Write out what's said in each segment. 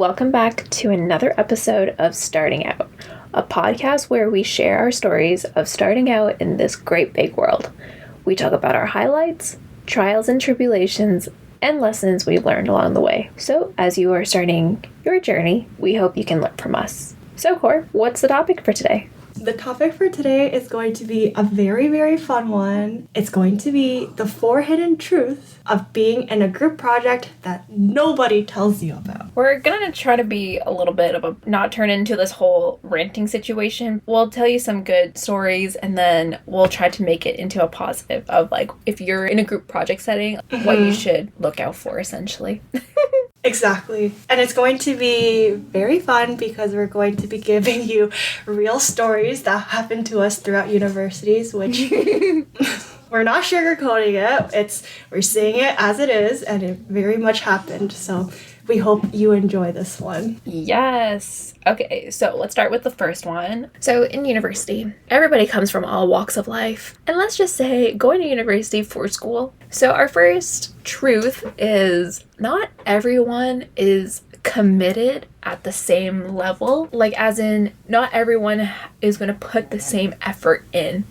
Welcome back to another episode of Starting Out, a podcast where we share our stories of starting out in this great big world. We talk about our highlights, trials and tribulations, and lessons we've learned along the way. So, as you are starting your journey, we hope you can learn from us. So, Cor, what's the topic for today? The topic for today is going to be a very, very fun one. It's going to be the 4 hidden truths of being in a group project that nobody tells you about. We're gonna try to be a little bit of a, not turn into this whole ranting situation. We'll tell you some good stories and then we'll try to make it into a positive of like, if you're in a group project setting, what you should look out for essentially. Exactly. And it's going to be very fun because we're going to be giving you real stories that happened to us throughout universities, which we're not sugarcoating it. We're saying it as it is, and it very much happened. So we hope you enjoy this one. Yes. Okay, so let's start with the first one. So in university, everybody comes from all walks of life. And let's just say going to university for school. So our first truth is not everyone is committed at the same level. Like as in, not everyone is going to put the same effort in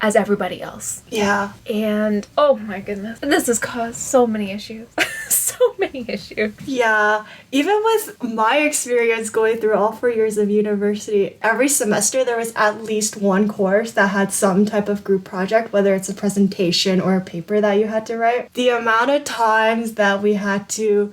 as everybody else. Yeah. And oh my goodness, this has caused so many issues. So many issues. Yeah. Even with my experience going through all 4 years of university, every semester there was at least one course that had some type of group project, whether it's a presentation or a paper that you had to write. The amount of times that we had to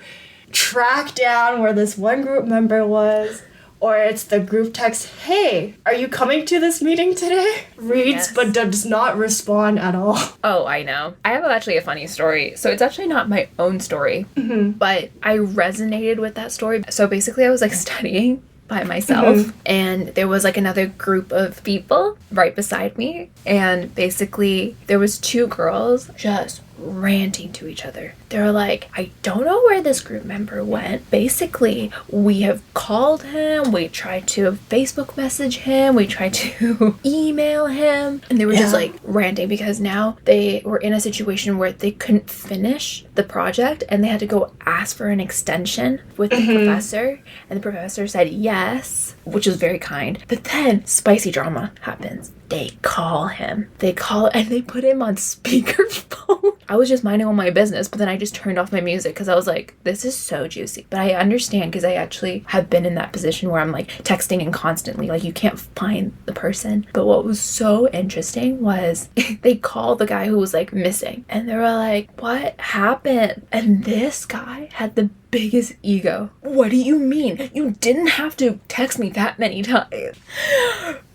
track down where this one group member was, or it's the group text, hey, are you coming to this meeting today? Reads but does not respond at all. Oh, I know. I have actually a funny story. So it's actually not my own story, but I resonated with that story. So basically I was like studying by myself and there was like another group of people right beside me, and basically there was 2 girls just ranting to each other. They were like, I don't know where this group member went. Basically, we have called him, we tried to Facebook message him, we tried to email him, and they were just like ranting because now they were in a situation where they couldn't finish the project and they had to go ask for an extension with the professor, and the professor said yes, which was very kind. But then spicy drama happens. They call him. And they put him on speakerphone. I was just minding all my business, but then I just turned off my music because I was like, this is so juicy. But I understand because I actually have been in that position where I'm like texting and constantly, like you can't find the person. But what was so interesting was they called the guy who was like missing. And they were like, what happened? And this guy had the biggest ego. What do you mean? You didn't have to text me that many times.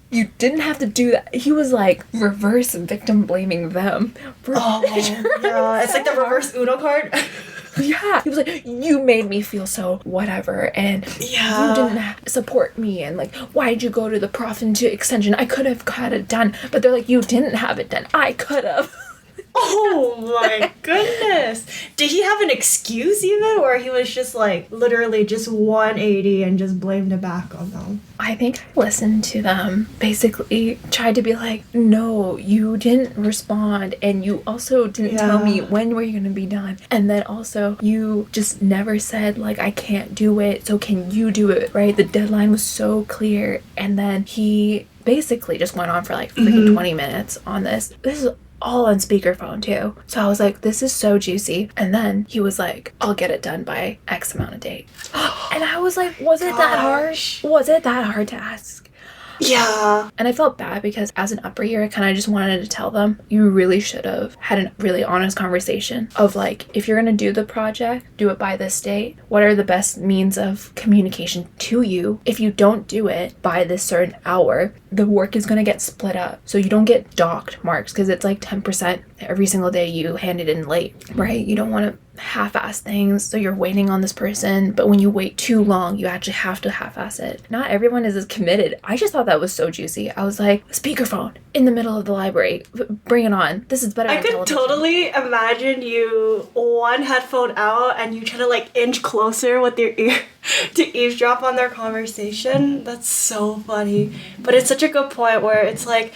You didn't have to do that. He was like reverse victim blaming them. Yeah. It's like the reverse Uno card. Yeah. He was like, you made me feel so whatever, and you didn't support me, and like, why did you go to the prof into extension? I could have got it done. But they're like, you didn't have it done. I could have. Oh my goodness. Did he have an excuse even, or he was just like literally just 180 and just blamed it back on them? I think I listened to them, basically tried to be like, no, you didn't respond, and you also didn't tell me when were you going to be done, and then also you just never said like, I can't do it, so can you do it, right? The deadline was so clear. And then he basically just went on for like freaking 20 minutes on this. This is all on speakerphone too. So I was like, this is so juicy. And then he was like, I'll get it done by X amount of date. And I was like, was it that hard? Was it that hard to ask? Yeah. And I felt bad because as an upper year, I kind of just wanted to tell them, you really should have had a really honest conversation of like, if you're going to do the project, do it by this date. What are the best means of communication to you? If you don't do it by this certain hour, the work is going to get split up. So you don't get docked marks because it's like 10% every single day you hand it in late, right? You don't want to half-ass things, so you're waiting on this person, but when you wait too long, you actually have to half-ass it. Not everyone is as committed. I just thought that was so juicy. I was like, speakerphone in the middle of the library, bring it on. This is better than television. I could totally imagine you one headphone out and you try to like inch closer with your ear to eavesdrop on their conversation. That's so funny. But it's such a good point where it's like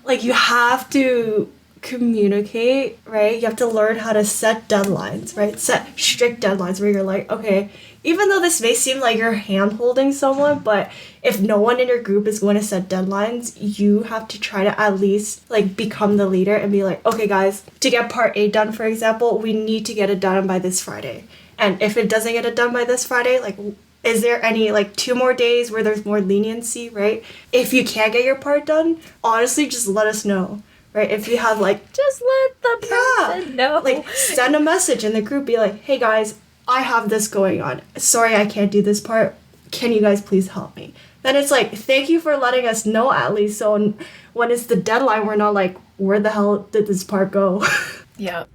you have to communicate, right? You have to learn how to set deadlines, right? Set strict deadlines where you're like, okay, even though this may seem like you're hand-holding someone, but if no one in your group is going to set deadlines, you have to try to at least like become the leader and be like, okay guys, to get part A done, for example, we need to get it done by this Friday. And if it doesn't get it done by this Friday, like, is there any like 2 more days where there's more leniency, right? If you can't get your part done, honestly, just let us know. Right, if you have like... Just let the person know. Like, send a message in the group, be like, hey guys, I have this going on. Sorry I can't do this part. Can you guys please help me? Then it's like, thank you for letting us know at least. So when it's the deadline, we're not like, where the hell did this part go? Yeah.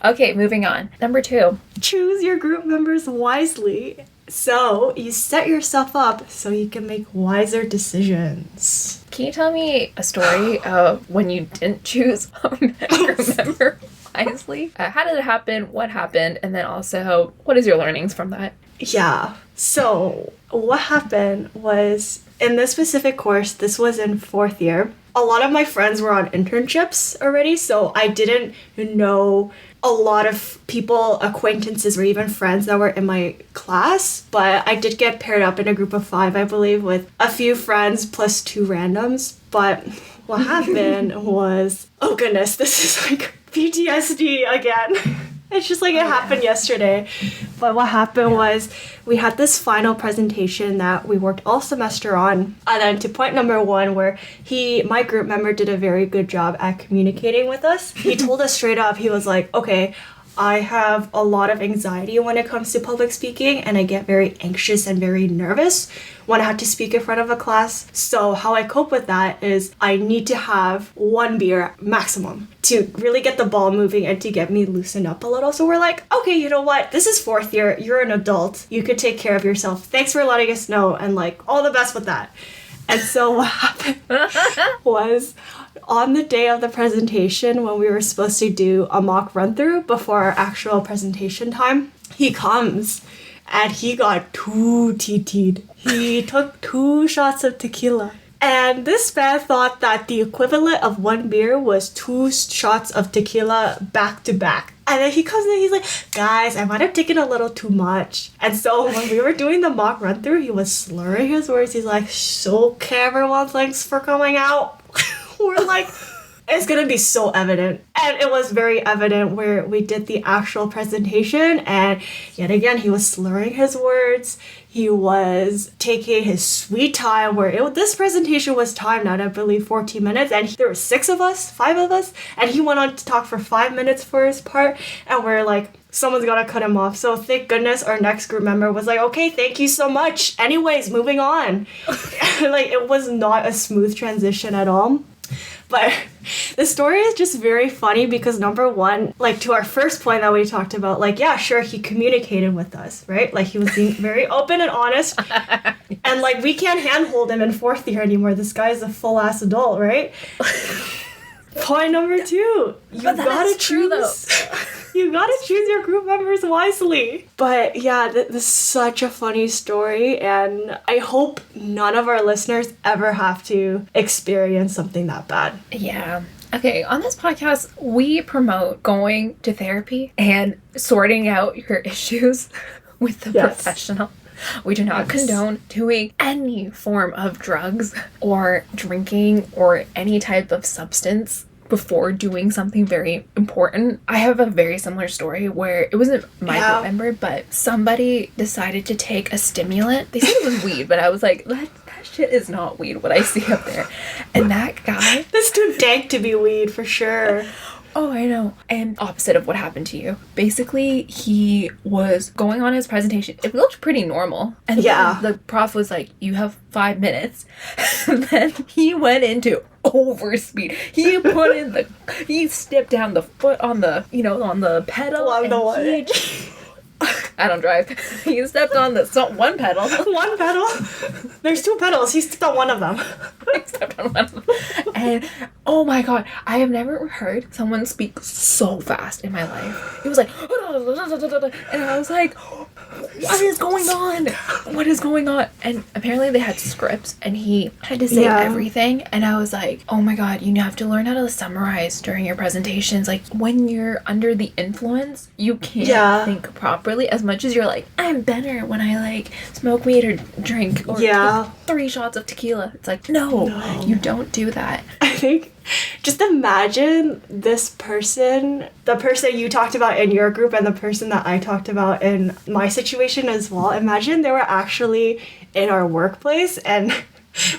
Okay, moving on. Number 2. Choose your group members wisely. So you set yourself up so you can make wiser decisions. Can you tell me a story of when you didn't choose a group member wisely? How did it happen? What happened? And then also, what is your learnings from that? Yeah. So what happened was, in this specific course, this was in 4th year, a lot of my friends were on internships already, so I didn't know a lot of people, acquaintances, or even friends that were in my class, but I did get paired up in a group of 5, I believe, with a few friends plus 2 randoms. But what happened was, oh goodness, this is like PTSD again. It's just like it happened yesterday. But what happened was we had this final presentation that we worked all semester on. And then to point number 1, where my group member did a very good job at communicating with us. He told us straight up, he was like, okay, I have a lot of anxiety when it comes to public speaking, and I get very anxious and very nervous when I have to speak in front of a class. So how I cope with that is I need to have 1 beer maximum to really get the ball moving and to get me loosened up a little. So we're like, okay, you know what? This is 4th year. You're an adult. You could take care of yourself. Thanks for letting us know, and like all the best with that. And so what happened was, on the day of the presentation, when we were supposed to do a mock run-through before our actual presentation time, he comes and he got too TT'd. He took 2 shots of tequila. And this man thought that the equivalent of 1 beer was 2 shots of tequila back to back. And then he comes in, he's like, guys, I might have taken a little too much. And so when we were doing the mock run through, he was slurring his words. He's like, so okay, everyone, thanks for coming out. We're like, it's gonna be so evident. And it was very evident where we did the actual presentation, and yet again, he was slurring his words. He was taking his sweet time, where this presentation was timed out, I believe, 14 minutes, and there were 5 of us, and he went on to talk for 5 minutes for his part, and we're like, someone's gotta cut him off. So thank goodness our next group member was like, okay, thank you so much. Anyways, moving on. Like, it was not a smooth transition at all. But the story is just very funny because, number 1, like, to our first point that we talked about, like, yeah, sure, he communicated with us, right? Like, he was being very open and honest. And, like, we can't handhold him in 4th year anymore. This guy is a full-ass adult, right? Point number 2, you gotta choose. You gotta choose your group members wisely. But yeah, this is such a funny story, and I hope none of our listeners ever have to experience something that bad. Yeah. Okay, on this podcast, we promote going to therapy and sorting out your issues with the professional. We do not condone doing any form of drugs or drinking or any type of substance before doing something very important. I have a very similar story where it wasn't my group member, but somebody decided to take a stimulant. They said it was weed, but I was like, that shit is not weed, what I see up there. And that guy... That's too dank to be weed, for sure. Oh, I know. And opposite of what happened to you. Basically, he was going on his presentation. It looked pretty normal. And then the prof was like, you have 5 minutes. And then he went into overspeed. He stepped down the foot on the, on the pedal. I don't drive. He stepped on one pedal. One pedal? There's 2 pedals. He stepped on one of them. He stepped on one of them. And, oh my god, I have never heard someone speak so fast in my life. It was like, and I was like, what is going on? What is going on? And apparently they had scripts and he had to say everything. And I was like, oh my God, you have to learn how to summarize during your presentations. Like when you're under the influence, you can't think properly as much as you're like, I'm better when I like smoke weed or drink or take 3 shots of tequila. It's like, no, you don't do that. I think just imagine this person, the person you talked about in your group and the person that I talked about in my situation as well. Imagine they were actually in our workplace and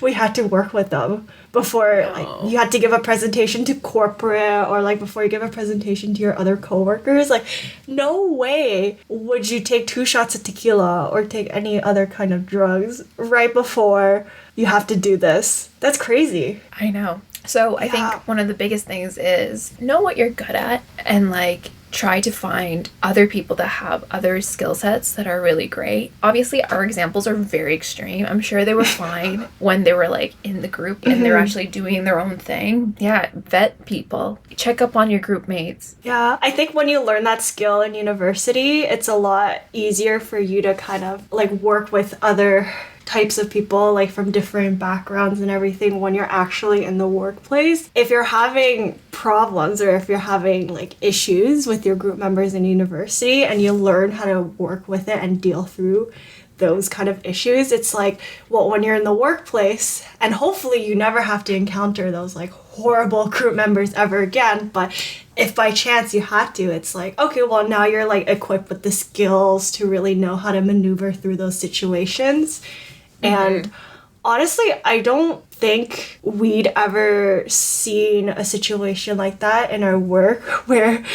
we had to work with them before like you had to give a presentation to corporate or like before you give a presentation to your other coworkers. Like no way would you take 2 shots of tequila or take any other kind of drugs right before you have to do this. That's crazy. I know. So I think one of the biggest things is know what you're good at and like try to find other people that have other skill sets that are really great. Obviously, our examples are very extreme. I'm sure they were fine when they were like in the group and they're actually doing their own thing. Yeah, vet people. Check up on your group mates. Yeah, I think when you learn that skill in university, it's a lot easier for you to kind of like work with other types of people like from different backgrounds and everything when you're actually in the workplace. If you're having problems or if you're having like issues with your group members in university and you learn how to work with it and deal through those kind of issues, it's like, well, when you're in the workplace, and hopefully you never have to encounter those like horrible group members ever again, but if by chance you had to, it's like, okay, well, now you're like equipped with the skills to really know how to maneuver through those situations. And honestly, I don't think we'd ever seen a situation like that in our work where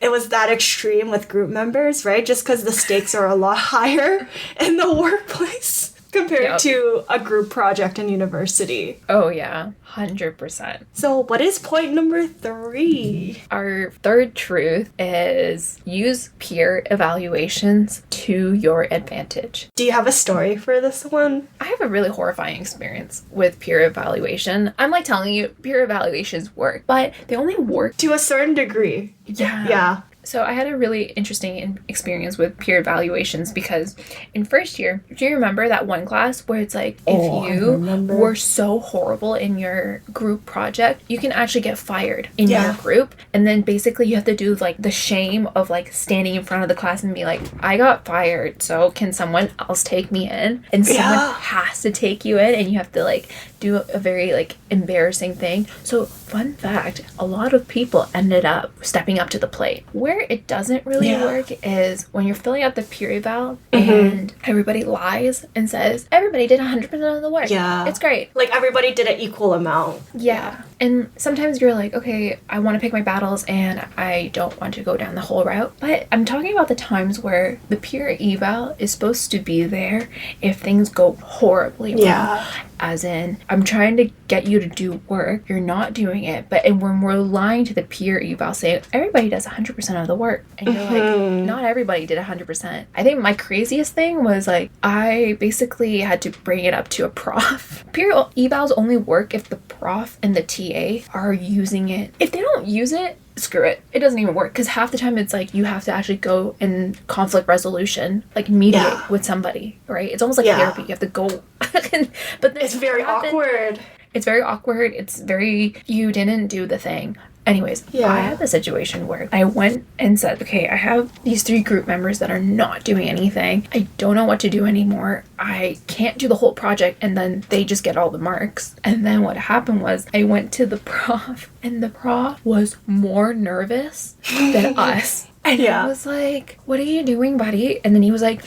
it was that extreme with group members, right? Just because the stakes are a lot higher in the workplace compared to a group project in university. Oh, yeah. 100%. So what is point number 3? Our third truth is use peer evaluations to your advantage. Do you have a story for this one? I have a really horrifying experience with peer evaluation. I'm like telling you, peer evaluations work, but they only work to a certain degree. Yeah. So I had a really interesting experience with peer evaluations because in first year, do you remember that one class where it's like, if you were so horrible in your group project, you can actually get fired in your group. And then basically you have to do like the shame of like standing in front of the class and be like, I got fired, so can someone else take me in? And someone has to take you in and you have to like do a very like embarrassing thing. So fun fact, a lot of people ended up stepping up to the plate. Where it doesn't really work is when you're filling out the peer eval and everybody lies and says, everybody did 100% of the work. Yeah. It's great. Like everybody did an equal amount. Yeah. And sometimes you're like, okay, I want to pick my battles and I don't want to go down the whole route. But I'm talking about the times where the peer eval is supposed to be there if things go horribly wrong. Yeah. As in, I'm trying to get you to do work, you're not doing it, but and when we're lying to the peer eval saying everybody does 100% of the work, and you're like, not everybody did 100%. I think my craziest thing was like, I basically had to bring it up to a prof. Peer evals only work if the prof and the TA are using it. If they don't use it, screw it. It doesn't even work because half the time it's like you have to actually go in conflict resolution, like mediate with somebody, right? It's almost like therapy. You have to go. But it's very awkward. It's very awkward. It's very, you didn't do the thing. Anyways, I had the situation where I went and said, okay, I have these 3 group members that are not doing anything. I don't know what to do anymore. I can't do the whole project, and then they just get all the marks. And then what happened was I went to the prof, and the prof was more nervous than us. And I was like, what are you doing, buddy? And then he was like,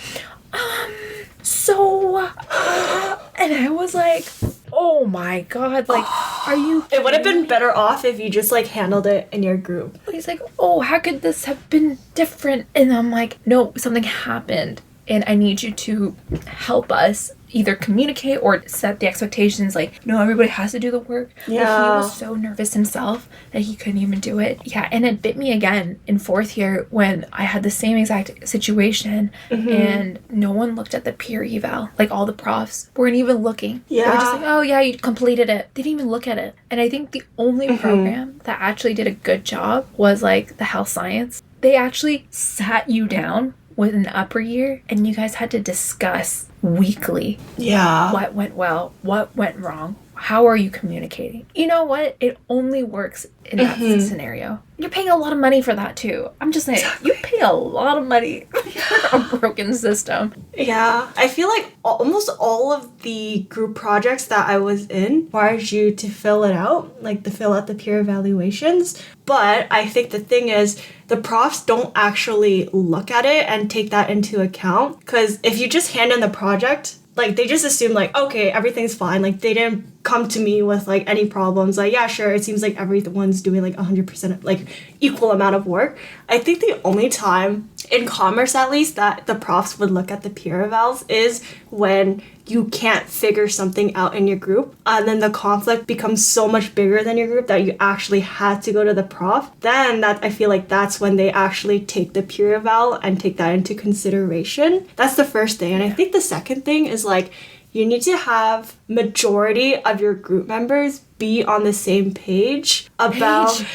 and I was like, oh my God, like, are you kidding? It would have been better off if you just like handled it in your group. He's like, oh, how could this have been different? And I'm like, no, something happened and I need you to help us either communicate or set the expectations like, no, everybody has to do the work. Yeah. But he was so nervous himself that he couldn't even do it. Yeah, and it bit me again in 4th year when I had the same exact situation and no one looked at the peer eval. Like all the profs weren't even looking. Yeah. They were just like, oh yeah, you completed it. They didn't even look at it. And I think the only program that actually did a good job was like the health science. They actually sat you down with an upper year and you guys had to discuss weekly what went well, what went wrong, how are you communicating? You know what? It only works in that scenario. You're paying a lot of money for that too. I'm just saying, you pay a lot of money for a broken system. Yeah. I feel like almost all of the group projects that I was in required you to fill it out, like to fill out the peer evaluations. But I think the thing is, the profs don't actually look at it and take that into account. Because if you just hand in the project, like, they just assume, like, okay, everything's fine. Like, they didn't come to me with, like, any problems. Like, yeah, sure, it seems like everyone's doing, like, 100%, like, equal amount of work. I think the only time, in commerce at least, that the profs would look at the peer evals is when you can't figure something out in your group, and then the conflict becomes so much bigger than your group that you actually had to go to the prof. Then that, I feel like that's when they actually take the peer eval and take that into consideration. That's the first thing. And I think the second thing is, like, you need to have majority of your group members be on the same page about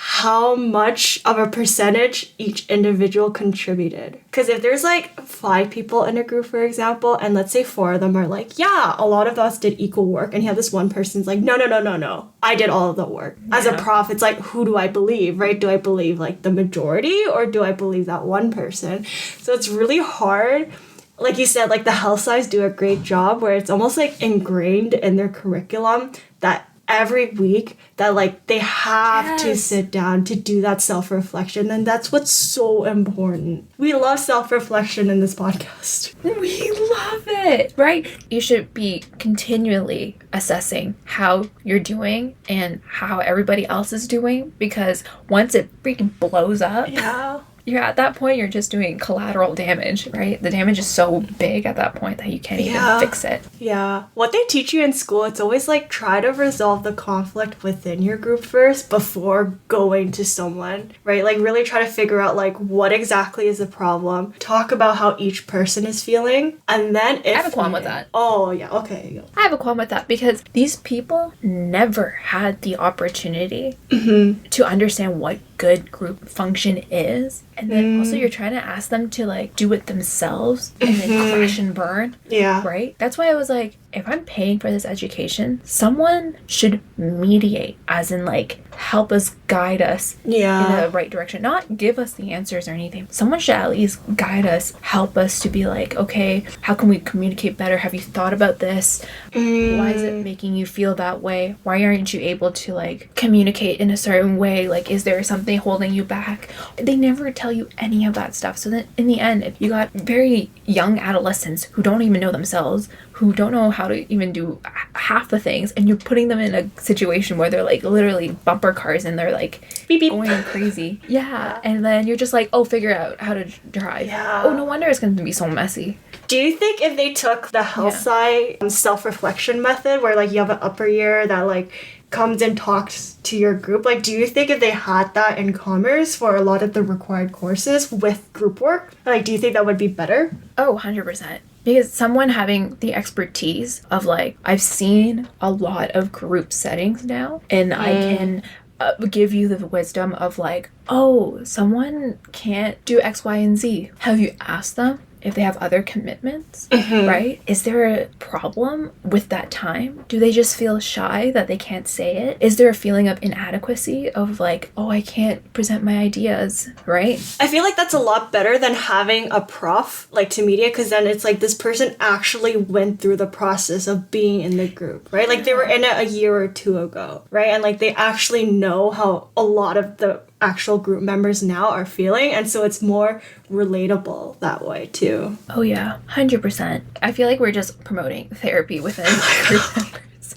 how much of a percentage each individual contributed. Because if there's like 5 people in a group, for example, and let's say 4 of them are like, yeah, a lot of us did equal work, and you have this one person's like, no, I did all of the work. As a prof, it's like, who do I believe, right? Do I believe like the majority, or do I believe that one person? So it's really hard. Like you said, like the health science do a great job where it's almost like ingrained in their curriculum that every week that like they have to sit down to do that self-reflection, and that's what's so important. We love self-reflection in this podcast. We love it, right? You should be continually assessing how you're doing and how everybody else is doing, because once it freaking blows up, you're at that point, you're just doing collateral damage, right? The damage is so big at that point that you can't even fix it. Yeah. What they teach you in school, it's always like try to resolve the conflict within your group first before going to someone, right? Like really try to figure out like what exactly is the problem. Talk about how each person is feeling. And then if... I have a qualm with that. Oh, yeah. Okay. I have a qualm with that because these people never had the opportunity to understand what good group function is. And then also you're trying to ask them to like do it themselves and then crash and burn. Yeah. Right? That's why I was like, if I'm paying for this education, someone should mediate, as in like help us guide us in the right direction. Not give us the answers or anything. Someone should at least guide us, help us to be like, okay, how can we communicate better? Have you thought about this? Why is it making you feel that way? Why aren't you able to like communicate in a certain way? Like, is there something holding you back? They never tell you any of that stuff. So then in the end, if you got very young adolescents who don't even know themselves, who don't know how to even do half the things, and you're putting them in a situation where they're like literally bumper cars and they're like beep, beep. Going crazy. And then you're just like, oh, figure out how to drive. Oh, no wonder it's going to be so messy. Do you think if they took the health sci self-reflection method where like you have an upper year that like comes and talks to your group, like do you think if they had that in commerce for a lot of the required courses with group work, like do you think that would be better? Oh, 100%. Because someone having the expertise of like, I've seen a lot of group settings now, and I can give you the wisdom of like, oh, someone can't do X, Y, and Z. Have you asked them if they have other commitments, right? Is there a problem with that time? Do they just feel shy that they can't say it? Is there a feeling of inadequacy of like, oh, I can't present my ideas, right? I feel like that's a lot better than having a prof like to media, because then it's like this person actually went through the process of being in the group, right? Like they were in it a year or 2 ago, right? And like they actually know how a lot of the actual group members now are feeling, and so it's more relatable that way too. Oh yeah, 100%. I feel like we're just promoting therapy within group members.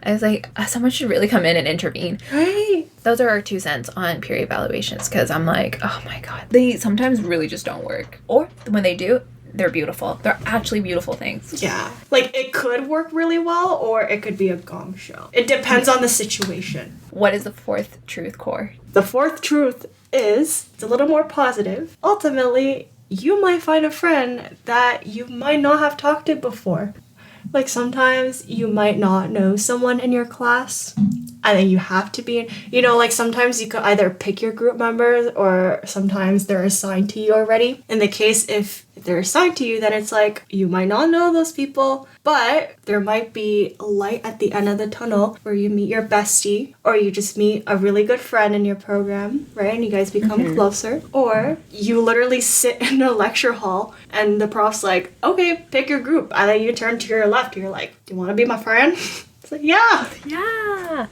I was like, someone should really come in and intervene. Right. Those are our 2 cents on peer evaluations, because I'm like, oh my god, they sometimes really just don't work. Or when they do, they're beautiful. They're actually beautiful things. Yeah. Like, it could work really well, or it could be a gong show. It depends on the situation. What is the 4th truth, Cor? The 4th truth is, it's a little more positive. Ultimately, you might find a friend that you might not have talked to before. Like, sometimes you might not know someone in your class, and then you have to be in, you know, like sometimes you could either pick your group members or sometimes they're assigned to you already. In the case if they're assigned to you, then it's like you might not know those people, but there might be a light at the end of the tunnel where you meet your bestie, or you just meet a really good friend in your program, right? And you guys become closer. Or you literally sit in a lecture hall and the prof's like, okay, pick your group. And then you turn to your left, you're like, do you want to be my friend? It's like, yeah.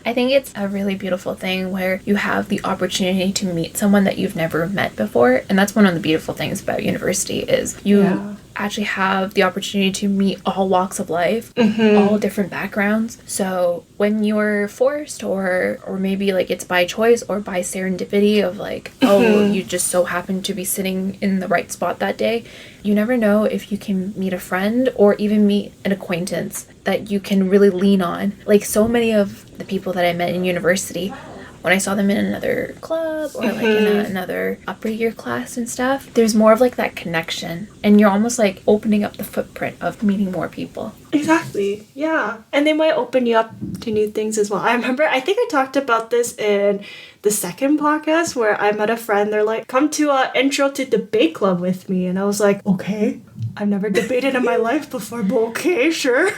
I think it's a really beautiful thing where you have the opportunity to meet someone that you've never met before. And that's one of the beautiful things about university is you actually have the opportunity to meet all walks of life, all different backgrounds. So when you're forced or maybe like it's by choice or by serendipity of like, oh, you just so happen to be sitting in the right spot that day, you never know if you can meet a friend or even meet an acquaintance that you can really lean on. Like so many of the people that I met in university, when I saw them in another club or like in another upper year class and stuff, there's more of like that connection and you're almost like opening up the footprint of meeting more people. Exactly. Yeah. And they might open you up to new things as well. I think I talked about this in the second podcast where I met a friend. They're like, come to a intro to debate club with me. And I was like, okay, I've never debated in my life before, but okay, sure.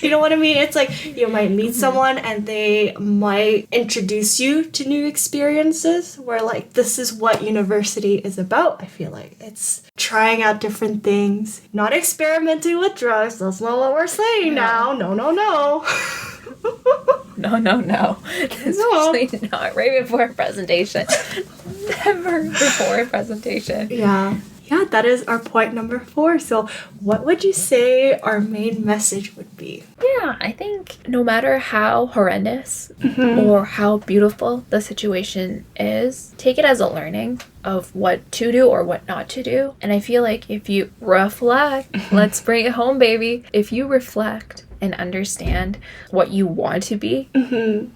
You know what I mean? It's like you might meet someone and they might introduce you to new experiences where like this is what university is about. I feel like it's trying out different things, not experimenting with drugs. That's not what we're saying now. No. No. Especially not right before a presentation. Never before a presentation. Yeah, that is our point number 4. So what would you say our main message would be? Yeah, I think no matter how horrendous or how beautiful the situation is, take it as a learning of what to do or what not to do. And I feel like if you reflect, let's bring it home, baby. If you reflect and understand what you want to be,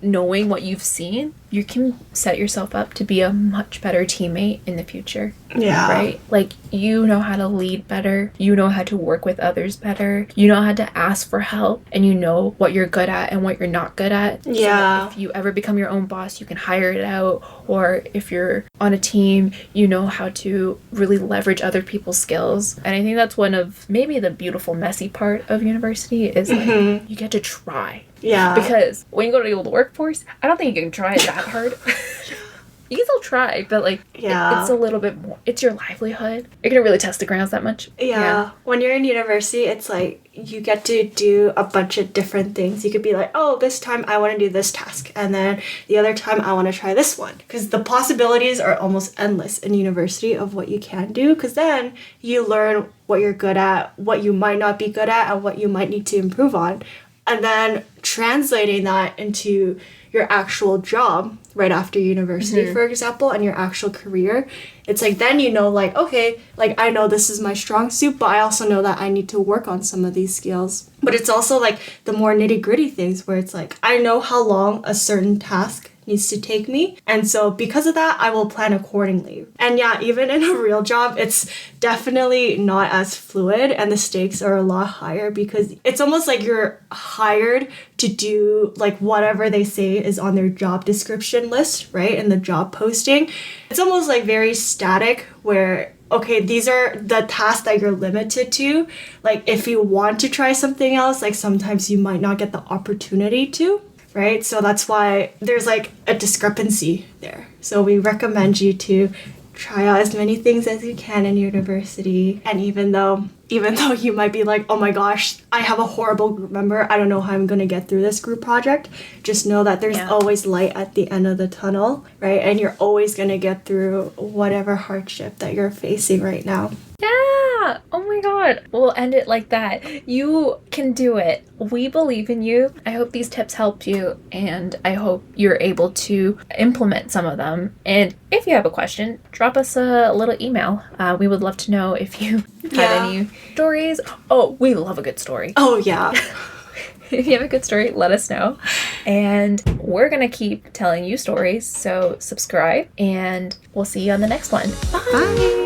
knowing what you've seen, you can set yourself up to be a much better teammate in the future. Yeah. Right? Like, you know how to lead better. You know how to work with others better. You know how to ask for help. And you know what you're good at and what you're not good at. Yeah. So if you ever become your own boss, you can hire it out. Or if you're on a team, you know how to really leverage other people's skills. And I think that's one of maybe the beautiful, messy part of university is like, you get to try. Yeah. Because when you go to the old workforce, I don't think you can try it that hard. You can still try, but like, it's a little bit more, it's your livelihood. You're gonna really test the grounds that much. Yeah. When you're in university, it's like, you get to do a bunch of different things. You could be like, oh, this time I want to do this task. And then the other time I want to try this one. Because the possibilities are almost endless in university of what you can do. Because then you learn what you're good at, what you might not be good at, and what you might need to improve on. And then translating that into your actual job right after university, for example, and your actual career, it's like then you know, like, okay, like I know this is my strong suit, but I also know that I need to work on some of these skills. But it's also like the more nitty-gritty things where it's like I know how long a certain task needs to take me, and so because of that I will plan accordingly. And yeah, even in a real job, it's definitely not as fluid and the stakes are a lot higher because it's almost like you're hired to do like whatever they say is on their job description list, right, in the job posting. It's almost like very static where okay, these are the tasks that you're limited to. Like if you want to try something else, like sometimes you might not get the opportunity to, right? So that's why there's like a discrepancy there. So we recommend you to try out as many things as you can in university. And even though you might be like, oh my gosh, I have a horrible group member, I don't know how I'm going to get through this group project, just know that there's always light at the end of the tunnel, right? And you're always going to get through whatever hardship that you're facing right now. Yeah! Oh my god. We'll end it like that. You can do it. We believe in you. I hope these tips helped you, and I hope you're able to implement some of them. And if you have a question, drop us a little email. We would love to know if you have any stories. Oh, we love a good story. Oh, yeah. If you have a good story, let us know. And we're going to keep telling you stories, so subscribe, and we'll see you on the next one. Bye! Bye!